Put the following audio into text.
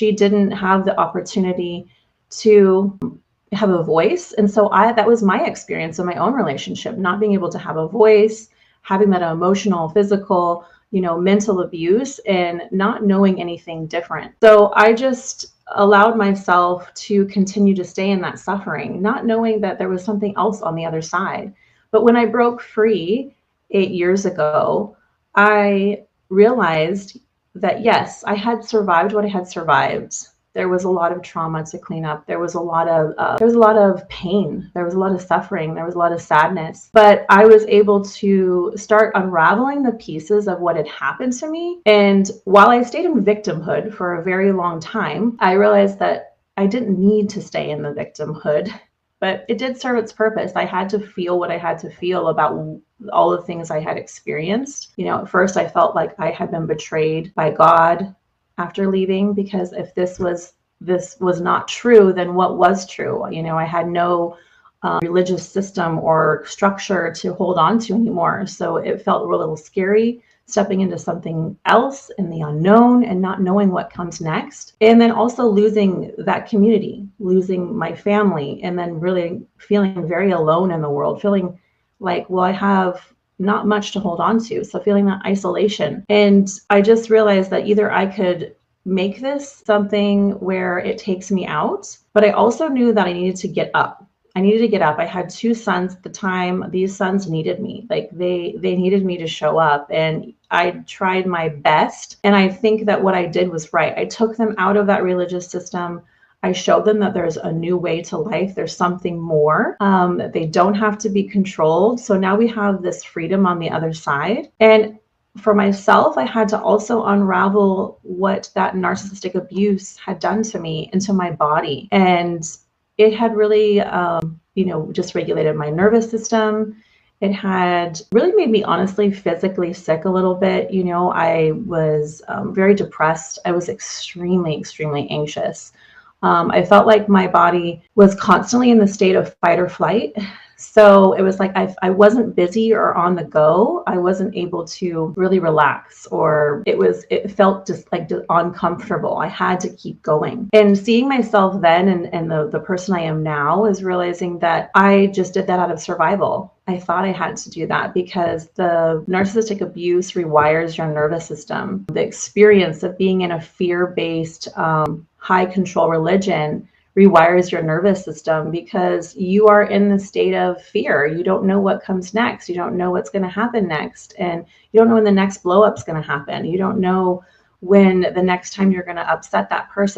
She didn't have the opportunity to have a voice. And so that was my experience in my own relationship, not being able to have a voice, having that emotional, physical, mental abuse, and not knowing anything different. So I just allowed myself to continue to stay in that suffering, not knowing that there was something else on the other side. But when I broke free 8 years ago, I realized that yes, I had survived what I had survived. There was a lot of trauma to clean up. There was a lot of pain. There was a lot of suffering. There was a lot of sadness. But I was able to start unraveling the pieces of what had happened to me. And while I stayed in victimhood for a very long time, I realized that I didn't need to stay in the victimhood, but it did serve its purpose. I had to feel what I had to feel about all the things I had experienced. At first I felt like I had been betrayed by God after leaving, because if this was not true, then what was true? I had no religious system or structure to hold on to anymore. So it felt a little scary stepping into something else in the unknown and not knowing what comes next. And then also losing that community, losing my family, and then really feeling very alone in the world, feeling like, well, I have not much to hold on to. So feeling that isolation. And I just realized that either I could make this something where it takes me out, but I also knew that I needed to get up. I had 2 sons at the time. These sons needed me. Like they needed me to show up, and I tried my best. And I think that what I did was right. I took them out of that religious system. I showed them that there's a new way to life. There's something more, that they don't have to be controlled. So now we have this freedom on the other side. And for myself, I had to also unravel what that narcissistic abuse had done to me and to my body. And it had really, just regulated my nervous system. It had really made me honestly physically sick a little bit. I was very depressed. I was extremely, extremely anxious. I felt like my body was constantly in the state of fight or flight. So it was like I wasn't busy or on the go. I wasn't able to really relax, or it felt just like uncomfortable. I had to keep going. And seeing myself then and the person I am now is realizing that I just did that out of survival. I thought I had to do that because the narcissistic abuse rewires your nervous system. The experience of being in a fear-based, high control religion rewires your nervous system because you are in the state of fear. You don't know what comes next. You don't know what's going to happen next. And you don't know when the next blow up is going to happen. You don't know when the next time you're going to upset that person.